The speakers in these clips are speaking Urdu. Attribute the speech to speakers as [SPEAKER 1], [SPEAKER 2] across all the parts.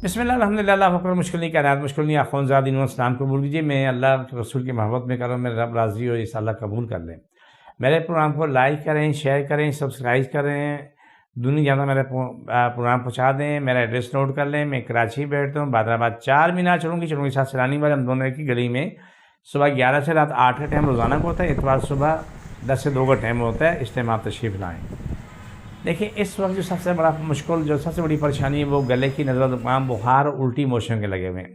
[SPEAKER 1] بسم اللہ الحمدللہ اللہ اکبر. مشکل نہیں کہہ رہا، مشکل نہیں. اخوانزاد انہوں اسلام قبول کیجیے. میں اللہ کے رسول کی محبت میں کر رہا ہوں، میرے رب راضی ہو، اس اللہ قبول کر لیں. میرے پروگرام کو لائک کریں، شیئر کریں، سبسکرائب کریں، دنیا جانا میرے پروگرام پہنچا دیں. میرا ایڈریس نوٹ کر لیں. میں کراچی بیٹھتا ہوں، بادرآباد 4 مینار چلوں گی ساتھ سیلانی والے ہم دونوں کی گلی میں. صبح 11 سے رات 8 کا ٹائم روزانہ کو ہوتا ہے. اتوار صبح 10 سے 2 کا ٹائم ہوتا ہے. اس ٹائم آپ تشریف لائیں. دیکھیں اس وقت جو سب سے بڑا مشکل، جو سب سے بڑی پریشانی ہے وہ گلے کی نزلہ، زکام، بخار، الٹی موشن کے لگے ہوئے ہیں.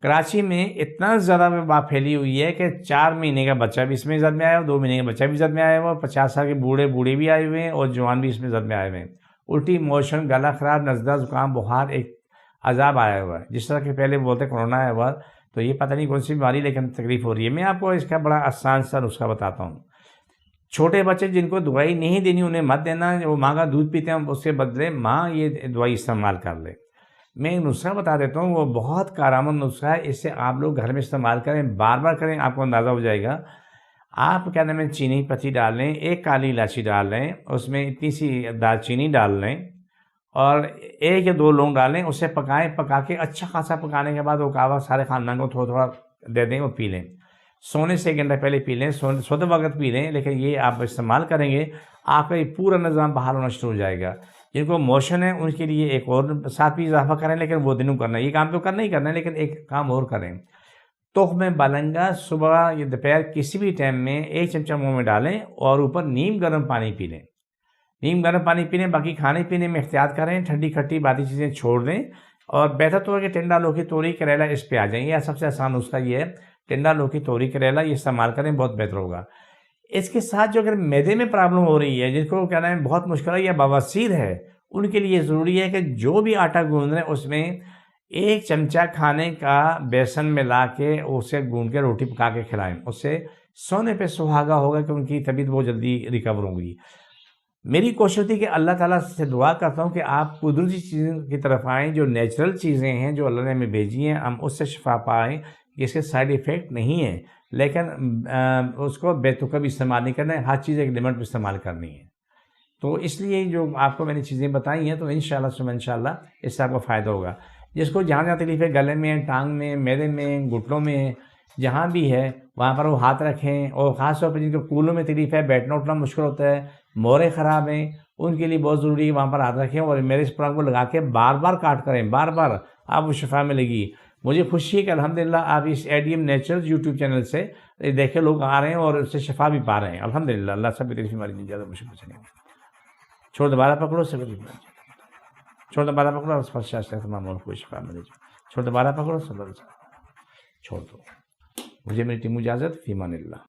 [SPEAKER 1] کراچی میں اتنا زیادہ وبا پھیلی ہوئی ہے کہ 4 مہینے کا بچہ بھی اس میں زد میں آیا ہوا، 2 مہینے کا بچہ بھی زد میں آیا ہوا، 50 سال کے بوڑھے بھی آئے ہوئے ہیں اور جوان بھی اس میں زد میں آئے ہوئے ہیں. الٹی موشن، گلا خراب، نزلہ، زکام، بخار، ایک عذاب آیا ہوا ہے. جس طرح کہ پہلے بولتے کرونا آیا ہوا، تو یہ پتہ نہیں کون سی بیماری، لیکن تکلیف ہو رہی ہے. میں آپ کو اس کا بڑا آسان سا نسخہ بتاتا ہوں. چھوٹے بچے جن کو دوائی نہیں دینی انہیں مت دینا. وہ ماں کا دودھ پیتے ہیں، اس کے بدلے ماں یہ دوائی استعمال کر لے. میں ایک نسخہ بتا دیتا ہوں، وہ بہت کارآمد نسخہ ہے. اس سے آپ لوگ گھر میں استعمال کریں، بار بار کریں، آپ کو اندازہ ہو جائے گا. آپ کیا نام ہے، چینی پتی ڈال لیں، 1 کالی الائچی ڈال لیں، اس میں اتنی سی دال چینی ڈال لیں اور 1 یا 2 لونگ ڈالیں. اسے پکائیں، پکا کے اچھا خاصا پکانے کے بعد وہ کہوا سارے خاندان کو تھوڑا تھوڑا دے دیں اور پی لیں. سونے سے 1 گھنٹہ پہلے پی لیں، سوتے وقت پی لیں، لیکن یہ آپ استعمال کریں گے آپ کا یہ پورا نظام بحال ہونا شروع ہو جائے گا. جن کو موشن ہے ان کے لیے ایک اور ساتھ بھی اضافہ کریں، لیکن وہ دنوں کرنا ہے. یہ کام تو کرنا ہی کرنا ہے، لیکن ایک کام اور کریں. تخم بلنگا صبح یا دوپہر کسی بھی ٹائم میں 1 چمچہ منہ میں ڈالیں اور اوپر نیم گرم پانی پی لیں. نیم گرم پانی پی لیں. باقی کھانے پینے میں احتیاط کریں، ٹھنڈی کھٹی باقی چیزیں چھوڑ دیں. اور بہتر تو ہے کہ ٹنڈا لوکی توری کریلا اس پہ آ جائیں. یہ سب سے آسان نسخہ یہ ہے، ٹنڈا لوکی توری کریلا یہ استعمال کریں، بہت بہتر ہوگا. اس کے ساتھ جو اگر معدے میں پرابلم ہو رہی ہے، جس کو کہنا ہے بہت مشکل ہے یا بواسیر ہے، ان کے لیے ضروری ہے کہ جو بھی آٹا گوندھ رہے ہیں اس میں 1 چمچہ کھانے کا بیسن ملا کے اسے گوندھ کے روٹی پکا کے کھلائیں. اس سے سونے پہ سہاگا ہوگا کہ ان کی طبیعت بہت جلدی ریکور ہوگی. میری کوشش تھی کہ اللہ تعالیٰ سے دعا کرتا ہوں کہ آپ قدرتی چیزوں کی طرف آئیں، جو نیچرل چیزیں ہیں جو اللہ نے ہمیں بھیجی ہیں، ہم اس سے شفا پائیں. اس کے سائیڈ ایفیکٹ نہیں ہے، لیکن اس کو بے تکب استعمال نہیں کرنا ہے. ہر چیز ایک لمٹ پہ استعمال کرنی ہے. تو اس لیے جو آپ کو میں نے چیزیں بتائی ہیں، تو انشاءاللہ اس سے آپ کو فائدہ ہوگا. جس کو جہاں جہاں تکلیف ہے، گلے میں، ٹانگ میں، میدے میں، گھٹنوں میں، جہاں بھی ہے وہاں پر وہ ہاتھ رکھیں. اور خاص طور پہ جن کو کولوں میں تکلیف ہے، بیٹھنا اٹھنا مشکل ہوتا ہے، مورے خراب ہیں، ان کے لیے بہت ضروری ہے وہاں پر ہاتھ رکھیں اور میرے اس پروگرام کو لگا کے بار بار کاٹ کریں، بار بار آپ کو شفا ملے گی. مجھے خوشی ہے کہ الحمدللہ آپ اس ADM نیچرل یوٹیوب چینل سے دیکھے لوگ آ رہے ہیں اور اس سے شفا بھی پا رہے ہیں. الحمدللہ اللہ سب کی طرف ہماری زیادہ مشکل سے نہیں. چھوڑ دوبارہ پکڑو، چھوڑ دوبارہ پکڑو، فرشا سے تمام اور کوئی شفا ملے. چھوڑ دوبارہ پکڑو، صبر چھوڑ دو. مجھے میری ٹیم اجازت، فی امان اللہ.